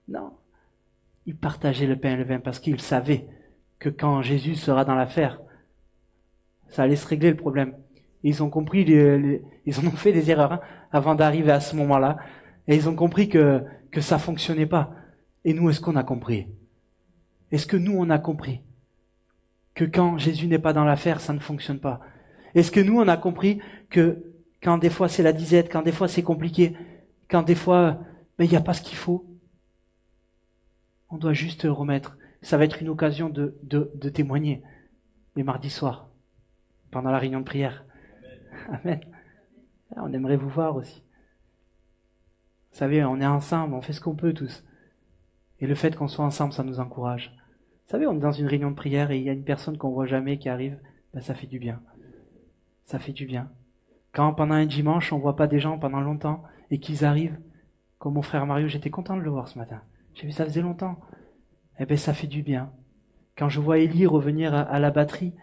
non. Il partageait le pain et le vin parce qu'il savait que quand Jésus sera dans l'affaire, ça allait se régler le problème. Et ils ont compris, ils en ont fait des erreurs avant d'arriver à ce moment-là. Et ils ont compris que ça fonctionnait pas. Et nous, est-ce qu'on a compris? Est-ce que nous, on a compris que quand Jésus n'est pas dans l'affaire, ça ne fonctionne pas? Est-ce que nous, on a compris que quand des fois c'est la disette, quand des fois c'est compliqué, quand des fois il n'y a pas ce qu'il faut, on doit juste remettre. Ça va être une occasion de témoigner les mardis soirs, pendant la réunion de prière. Amen. On aimerait vous voir aussi. Vous savez, on est ensemble, on fait ce qu'on peut tous. Et le fait qu'on soit ensemble, ça nous encourage. Vous savez, on est dans une réunion de prière et il y a une personne qu'on voit jamais qui arrive, ça fait du bien. Ça fait du bien. Quand pendant un dimanche, on voit pas des gens pendant longtemps et qu'ils arrivent, comme mon frère Mario, j'étais content de le voir ce matin. J'ai vu, ça faisait longtemps. Ça fait du bien. Quand je vois Élie revenir à la batterie,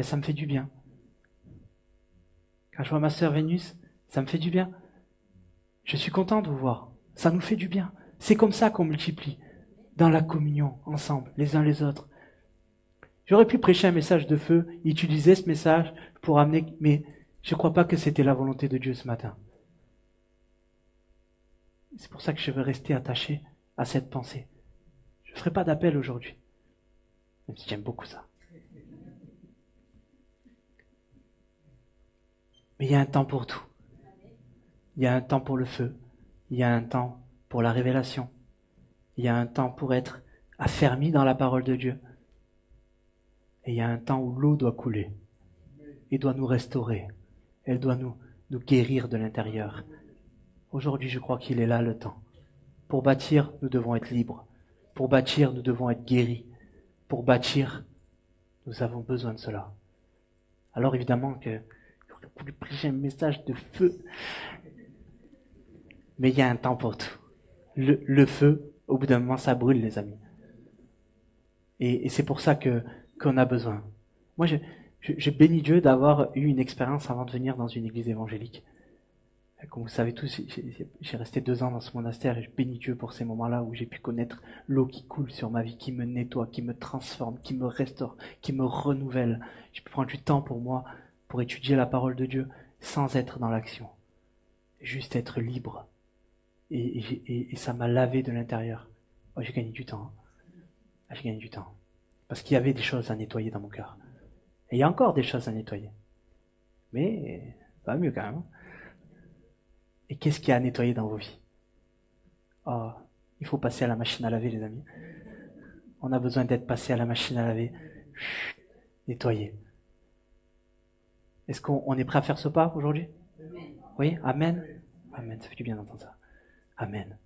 ça me fait du bien. Quand je vois ma sœur Vénus, ça me fait du bien. Je suis content de vous voir. Ça nous fait du bien. C'est comme ça qu'on multiplie. Dans la communion, ensemble, les uns les autres. J'aurais pu prêcher un message de feu, utiliser ce message pour amener, mais je ne crois pas que c'était la volonté de Dieu ce matin. C'est pour ça que je veux rester attaché à cette pensée. Je ne ferai pas d'appel aujourd'hui, même si j'aime beaucoup ça. Mais il y a un temps pour tout. Il y a un temps pour le feu. Il y a un temps pour la révélation. Il y a un temps pour être affermi dans la parole de Dieu. Et il y a un temps où l'eau doit couler et doit nous restaurer. Elle doit nous guérir de l'intérieur. Aujourd'hui, je crois qu'il est là le temps. Pour bâtir, nous devons être libres. Pour bâtir, nous devons être guéris. Pour bâtir, nous avons besoin de cela. Alors évidemment que j'aurais voulu prêcher un message de feu. Mais il y a un temps pour tout. Le feu, au bout d'un moment, ça brûle, les amis. Et c'est pour ça qu'on a besoin. Moi, je bénis Dieu d'avoir eu une expérience avant de venir dans une église évangélique. Comme vous savez tous, j'ai resté 2 ans dans ce monastère et je bénis Dieu pour ces moments-là où j'ai pu connaître l'eau qui coule sur ma vie, qui me nettoie, qui me transforme, qui me restaure, qui me renouvelle. J'ai pu prendre du temps pour moi, pour étudier la parole de Dieu sans être dans l'action. Juste être libre. Et ça m'a lavé de l'intérieur. Oh, j'ai gagné du temps. J'ai gagné du temps. Parce qu'il y avait des choses à nettoyer dans mon cœur. Et il y a encore des choses à nettoyer. Mais ça va mieux quand même. Et qu'est-ce qu'il y a à nettoyer dans vos vies? Oh, il faut passer à la machine à laver, les amis. On a besoin d'être passé à la machine à laver. Chut, nettoyer. Est-ce qu'on est prêt à faire ce pas aujourd'hui? Oui, amen. Amen, ça fait du bien d'entendre ça. Amen.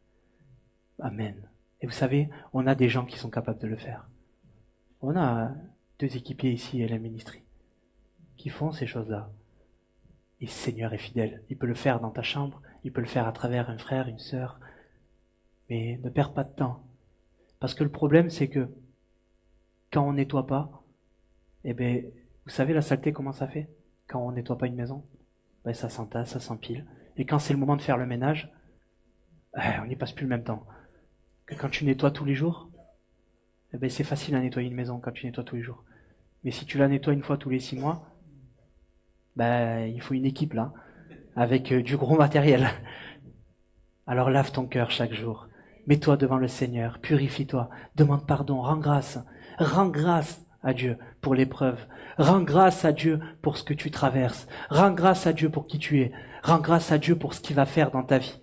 Amen. Et vous savez, on a des gens qui sont capables de le faire. On a 2 équipiers ici à la ministry qui font ces choses-là. Et le Seigneur est fidèle. Il peut le faire dans ta chambre, il peut le faire à travers un frère, une sœur. Mais ne perds pas de temps. Parce que le problème, c'est que quand on nettoie pas, eh ben, vous savez la saleté comment ça fait? Quand on nettoie pas une maison, ben, ça s'entasse, ça s'empile. Et quand c'est le moment de faire le ménage, on n'y passe plus le même temps. Que quand tu nettoies tous les jours, eh ben, c'est facile à nettoyer une maison quand tu nettoies tous les jours. Mais si tu la nettoies une fois tous les 6 mois, ben, il faut une équipe là, avec du gros matériel. Alors lave ton cœur chaque jour. Mets-toi devant le Seigneur, purifie-toi, demande pardon, rends grâce à Dieu pour l'épreuve. Rends grâce à Dieu pour ce que tu traverses. Rends grâce à Dieu pour qui tu es. Rends grâce à Dieu pour ce qu'il va faire dans ta vie.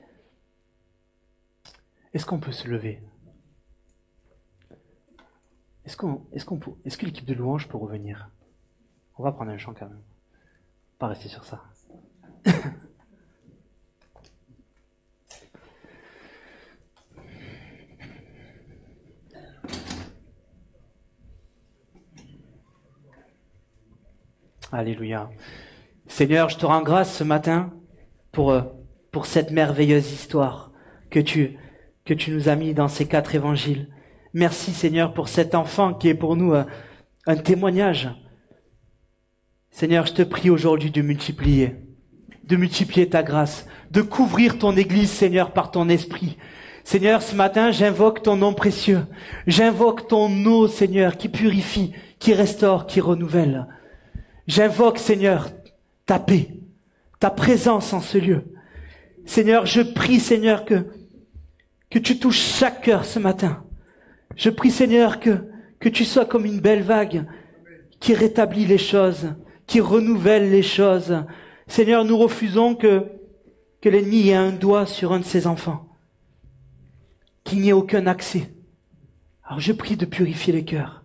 Est-ce qu'on peut se lever? Est-ce que l'équipe de louange peut revenir? On va prendre un chant quand même. Pas rester sur ça. Alléluia. Seigneur, je te rends grâce ce matin pour cette merveilleuse histoire que tu nous as mis dans ces 4 évangiles. Merci Seigneur pour cet enfant qui est pour nous un témoignage. Seigneur, je te prie aujourd'hui de multiplier ta grâce, de couvrir ton Église, Seigneur, par ton esprit. Seigneur, ce matin, j'invoque ton nom précieux. J'invoque ton eau, Seigneur, qui purifie, qui restaure, qui renouvelle. J'invoque, Seigneur, ta paix, ta présence en ce lieu. Seigneur, je prie, Seigneur, que tu touches chaque cœur ce matin. Je prie, Seigneur, que tu sois comme une belle vague qui rétablit les choses, qui renouvelle les choses. Seigneur, nous refusons que l'ennemi ait un doigt sur un de ses enfants, qu'il n'y ait aucun accès. Alors je prie de purifier les cœurs.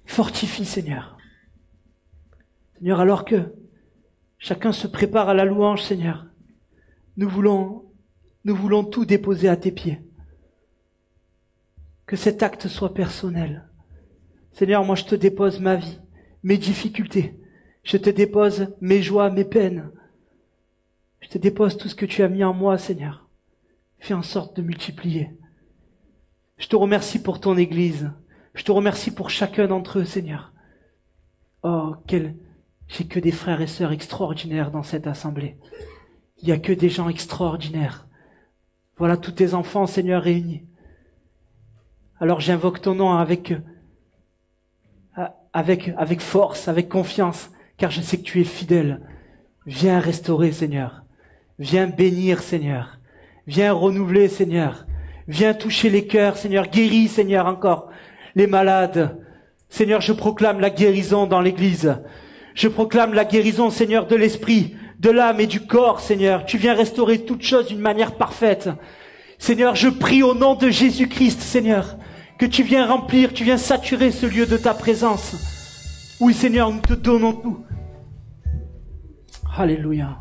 Fortifie, Seigneur. Seigneur, alors que chacun se prépare à la louange, Seigneur, nous voulons tout déposer à tes pieds. Que cet acte soit personnel. Seigneur, moi je te dépose ma vie, mes difficultés. Je te dépose mes joies, mes peines. Je te dépose tout ce que tu as mis en moi, Seigneur. Fais en sorte de multiplier. Je te remercie pour ton Église. Je te remercie pour chacun d'entre eux, Seigneur. Oh, j'ai que des frères et sœurs extraordinaires dans cette assemblée. Il n'y a que des gens extraordinaires. Voilà tous tes enfants, Seigneur, réunis. Alors j'invoque ton nom avec force, avec confiance, car je sais que tu es fidèle. Viens restaurer, Seigneur. Viens bénir, Seigneur. Viens renouveler, Seigneur. Viens toucher les cœurs, Seigneur. Guéris, Seigneur, encore les malades. Seigneur, je proclame la guérison dans l'Église. Je proclame la guérison, Seigneur, de l'esprit, de l'âme et du corps, Seigneur. Tu viens restaurer toutes choses d'une manière parfaite. Seigneur, je prie au nom de Jésus-Christ, Seigneur, que tu viens remplir, tu viens saturer ce lieu de ta présence. Oui, Seigneur, nous te donnons tout. Alléluia.